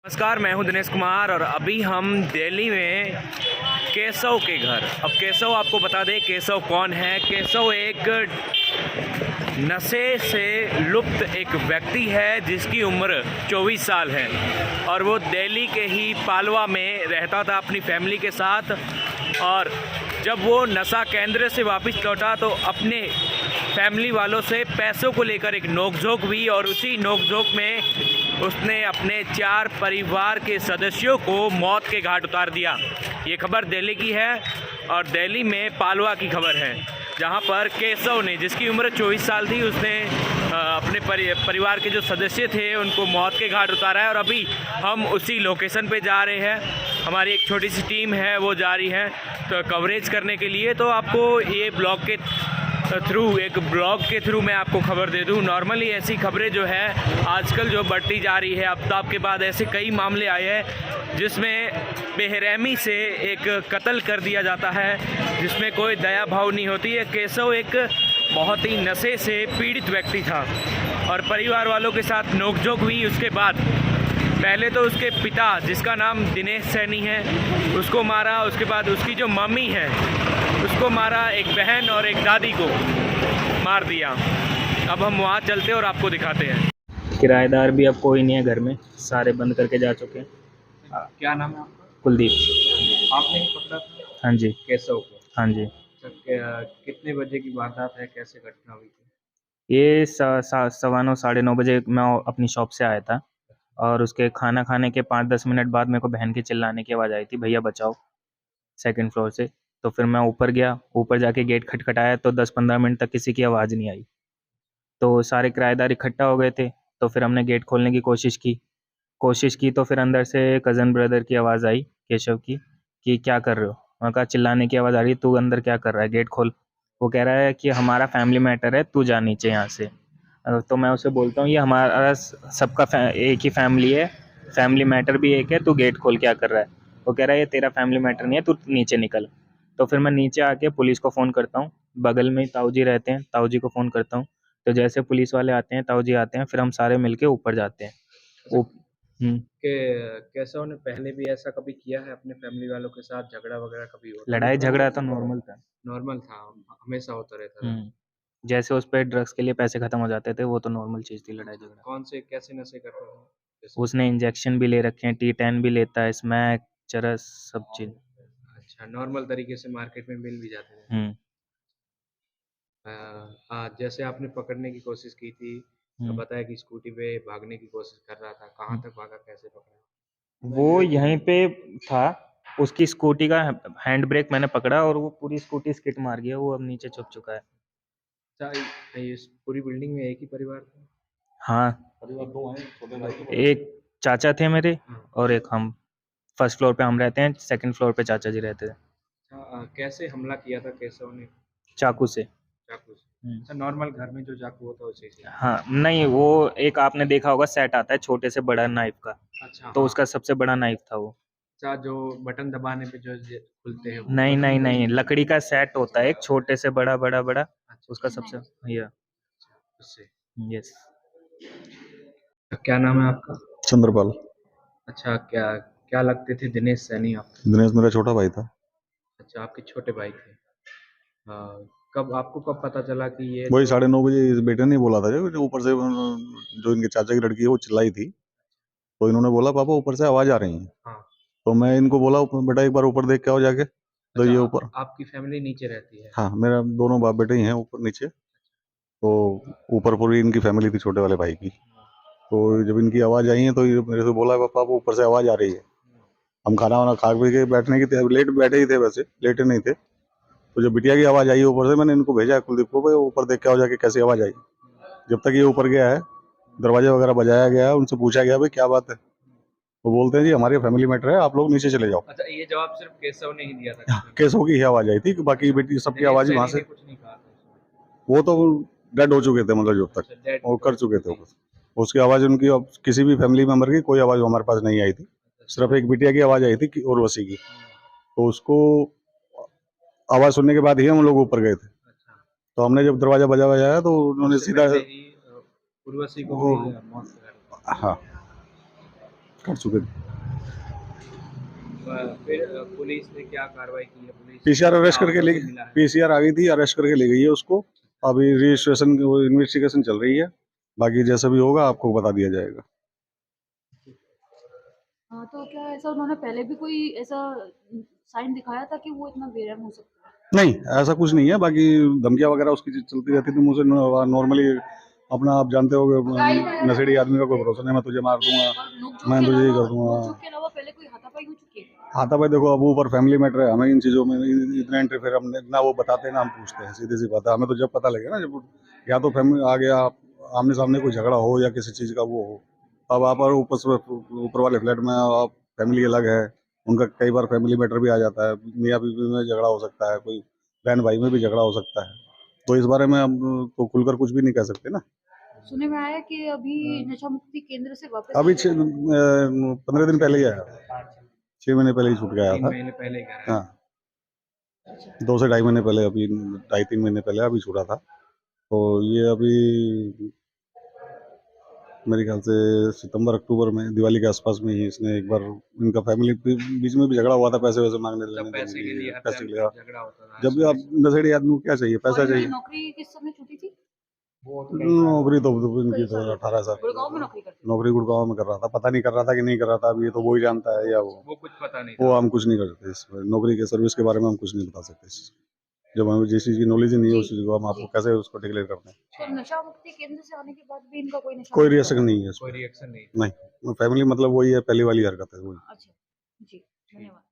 नमस्कार, मैं हूं दिनेश कुमार और अभी हम दिल्ली में केशव के घर। अब केशव आपको बता दें केशव कौन है। केशव एक नशे से लुप्त एक व्यक्ति है जिसकी उम्र 24 साल है और वो दिल्ली के ही पालवा में रहता था अपनी फैमिली के साथ। और जब वो नशा केंद्र से वापस लौटा तो अपने फैमिली वालों से पैसों को लेकर एक नोकझोंक हुई और उसी नोकझोंक में उसने अपने 4 परिवार के सदस्यों को मौत के घाट उतार दिया। ये खबर दिल्ली की है और दिल्ली में पालवा की खबर है, जहां पर केशव ने, जिसकी उम्र 24 साल थी, उसने अपने परिवार के जो सदस्य थे उनको मौत के घाट उतारा है। और अभी हम उसी लोकेशन पे जा रहे हैं। हमारी एक छोटी सी टीम है वो जा रही है तो कवरेज करने के लिए। तो आपको ये ब्लॉग के थ्रू मैं आपको खबर दे दूं। नॉर्मली ऐसी खबरें जो है आजकल जो बढ़ती जा रही है, आफ्ताब के बाद ऐसे कई मामले आए हैं जिसमें बेरहमी से एक कत्ल कर दिया जाता है, जिसमें कोई दया भाव नहीं होती है। केशव एक बहुत ही नशे से पीड़ित व्यक्ति था और परिवार वालों के साथ नोकझोंक हुई। उसके बाद पहले तो उसके पिता, जिसका नाम दिनेश सैनी है, उसको मारा। उसके बाद उसकी जो मम्मी है उसको मारा, एक बहन और एक दादी को मार दिया। अब हम वहाँ चलते और आपको दिखाते हैं। किराएदार भी अब कोई नहीं है घर में, सारे बंद करके जा चुके हैं। क्या नाम है आपका? कुलदीप। आपने ही पकड़ा था हाँ जी। केशव को? हाँ जी। कितने बजे की वारदात है, कैसे घटना हुई थी? ये 9:15 साढ़े 9 बजे मैं अपनी शॉप से आया था और उसके खाना खाने के 5-10 मिनट बाद मेरे को बहन के चिल्लाने की आवाज़ आई थी, भैया बचाओ, सेकंड फ्लोर से। तो फिर मैं ऊपर गया, ऊपर जाके गेट खटखटाया तो 10-15 मिनट तक किसी की आवाज़ नहीं आई। तो सारे किराएदार इकट्ठा हो गए थे, तो फिर हमने गेट खोलने की कोशिश की तो फिर अंदर से कज़न ब्रदर की आवाज़ आई, केशव की, कि क्या कर रहे हो? मैंने कहा चिल्लाने की आवाज़ आ रही है, तू अंदर क्या कर रहा है, गेट खोल। वो कह रहा है कि हमारा फैमिली मैटर है, तू जा नीचे यहाँ से। तो मैं उसे बोलता हूँ ये हमारा सबका एक ही फैमिली है, फैमिली मैटर भी एक है, तू गेट खोल क्या कर रहा है? वो कह रहा है ये तेरा फैमिली मैटर नहीं है, तू नीचे निकल। तो फिर मैं नीचे आके पुलिस को फ़ोन करता हूँ, बगल में ही ताऊ जी रहते हैं, ताऊ जी को फ़ोन करता हूँ। तो जैसे पुलिस वाले आते हैं, ताऊ जी आते हैं, फिर हम सारे मिलके ऊपर जाते हैं। के केशव ने पहले भी ऐसा कभी किया है अपने फैमिली वालों के साथ? झगड़ा वगैरह कभी होता लड़ाई झगड़ा तो नॉर्मल था। नॉर्मल था, हमेशा होता रहता था। जैसे उस पे ड्रग्स के लिए पैसे खत्म हो जाते थे, वो तो नॉर्मल चीज़ थी, लड़ाई झगड़ा। कौन से कैसे नशे करता था उसने इंजेक्शन भी ले रखे हैं, T10 भी लेता है, स्मैक, चरस, सब चीज़। अच्छा, नॉर्मल तरीके से मार्केट में मिल भी जाते थे। जैसे आपने पकड़ने की कोशिश की थी तो बताया कि स्कूटी पे भागने की कोशिश कर रहा था, कहाँ तक भागा, कैसे पकड़ा? वो यहीं पे था, उसकी स्कूटी का हैंड ब्रेक मैंने पकड़ा और वो पूरी स्कूटी स्किट मार गया, वो अब नीचे छुप चुका है। अच्छा, ये पूरी बिल्डिंग में एक ही परिवार था? हाँ, परिवार 2 हैं, छोटे भाई? एक चाचा थे मेरे और एक हम। फर्स्ट फ्लोर पे हम रहते हैं, सेकंड फ्लोर पे चाचा जी रहते थे। अच्छा, कैसे हमला किया था केशव ने? चाकू से। चाकू से? अच्छा, नॉर्मल घर में जो चाकू होता है उसी से? हाँ, नहीं, वो एक आपने देखा होगा सेट आता है छोटे से बड़ा नाइफ का, अच्छा, तो हाँ। उसका सबसे बड़ा नाइफ था वो। अच्छा, जो बटन दबाने पे जो खुलते हैं वो? नहीं, लकड़ी का सेट होता है एक छोटे से बड़ा, अच्छा, उसका सबसे, या उससे। यस। क्या नाम है आपका? चंद्रपाल। अच्छा, क्या क्या लगते थे दिनेश सैनी आपको? दिनेश मेरा छोटा भाई था। अच्छा, आपके छोटे भाई थे। कब आपको कब पता चला कि ये वही जो 9:30 बजे इस बेटे ने बोला था जो ऊपर से जो इनके चाचा की लड़की है वो चिल्लाई थी, तो इन्होंने बोला पापा ऊपर से आवाज आ रही है। हाँ। तो मैं इनको बोला बेटा एक बार ऊपर देख के आओ जाके। तो अच्छा, ये ऊपर, आपकी फैमिली नीचे रहती है? हाँ मेरा दोनों बाप बेटे ही हैं ऊपर नीचे। तो ऊपर पूरी इनकी फैमिली थी छोटे वाले भाई की। तो जब इनकी आवाज आई है तो ये मेरे से बोला पापा ऊपर से आवाज आ रही है। हम खाना वाना खा पी के बैठने की लेट बैठे ही थे, वैसे लेटे नहीं थे। तो जब बिटिया की आवाज आई ऊपर से, मैंने इनको भेजा कुलदीप को, भाई ऊपर देख के आओ जाके कैसी आवाज आई। जब तक ये ऊपर गया है, दरवाजा वगैरह बजाया गया, उनसे पूछा गया भाई क्या बात है, वो बोलते हैं जी हमारी फैमिली मैटर है, आप लोग नीचे चले जाओ। अच्छा, ये जवाब सिर्फ केशव ने ही दिया था? केशव की ही आवाज आई थी, बाकी बेटी सबकी आवाज वहां से, कुछ नहीं कहा था? वो तो डेड हो चुके थे, मतलब जब तक और कर चुके थे। उसकी आवाज उनकी, अब किसी भी फैमिली मेंबर की कोई आवाज हमारे पास नहीं आई थी, सिर्फ एक बिटिया की आवाज आई थी उर्वशी की। तो उसको आवाज सुनने के बाद ही हम लोग ऊपर गए थे। तो हमने जब दरवाजा बजाया तो उन्होंने सीधा उर्वशी को भी मौत से हाँ कर चुके थे। फिर पुलिस ने क्या कार्रवाई की है? पुलिस पीसीआर अरेस्ट करके ले मिला है? पीसीआर आ गई थी, अरेस्ट करके ले गई है उसको। अभी रजिस्ट्रेशन इन्वेस्टिगेशन चल रही है, बाकी जैसा भी होगा आपको बता दिया जाएगा। हाँ, तो क्या ऐसा उन्होंने पहले भी कोई ऐसा साइन दिखाया था कि वो इतना बेरहम हो सकता है? नहीं, ऐसा कुछ नहीं है। बाकी धमकियां वगैरह उसकी चलती रहती थी मुझसे नॉर्मली। अपना आप जानते होगे, नशेड़ी आदमी का कोई भरोसा नहीं, मैं तुझे मार दूंगा, और नोक-झोंक मैं के तुझे ये अलावा कर दूंगा। नोक-झोंक के अलावा पहले कोई हाथापाई हो चुकी है? आता भाई देखो, अब ऊपर फैमिली मैटर है, हमें इन चीज़ों में इतना इंटरफेयर हम ना वो बताते हैं ना हम पूछते हैं। सीधी सी बात है, हमें तो जब पता लगे ना, जब या तो फैमिली आ गया, आमने सामने कोई झगड़ा हो या किसी चीज़ का वो हो, अब आप ऊपर से ऊपर वाले फ्लैट में आप फैमिली अलग है, उनका कई बार फैमिली मैटर भी आ जाता है, मियाँ बीवी में झगड़ा हो सकता है, कोई बहन भाई में भी झगड़ा हो सकता है। तो इस बारे में हम तो खुलकर कुछ भी नहीं कह सकते ना। सुनने में आया कि अभी नशा मुक्ति केंद्र से वापस अभी 15 दिन पहले ही आया, 6 महीने पहले ही छूट गया 3 था। महीने पहले कह रहा है। हाँ, 2 से ढाई महीने पहले, अभी 2.5-3 महीने पहले अभी छूटा था। तो ये अभी मेरे ख्याल से सितंबर अक्टूबर में दिवाली के आसपास में ही इसने एक बार, इनका फैमिली बीच में भी झगड़ा हुआ था, पैसे वैसे मांगने मतलब लेने पैसे के लिए हर पैसे टाइम के लिए। झगड़ा होता था। जब भी आप नशेड़ी आदमी को क्या चाहिए, पैसा और इनकी चाहिए। नौकरी किस समय छूटी थी? नौकरी तो इनकी तो 18 साल गुड़गांव में नौकरी करते थे। नौकरी गुड़गांव में कर रहा था। पता नहीं कर रहा था कि नहीं कर रहा था, अब ये तो वो ही जानता है, या वो कुछ पता नहीं वो था। हम कुछ नहीं कर सकते। इसमें नौकरी के सर्विस के बारे में हम कुछ नहीं बता सकते। जब हमें जिस चीज़ की नॉलेज ही नहीं है, उस चीज़ को हम आपको कैसे उसको डिक्लेयर करते हैं। तो नशा मुक्ति केंद्र से आने के बाद भी इनका कोई नशा कोई मुक्ति रिएक्शन नहीं है कोई इसमें। रिएक्शन नहीं। नहीं, फैमिली मतलब वही है, पहली वाली हरकत है वही। अच्छा, जी, धन्यवाद।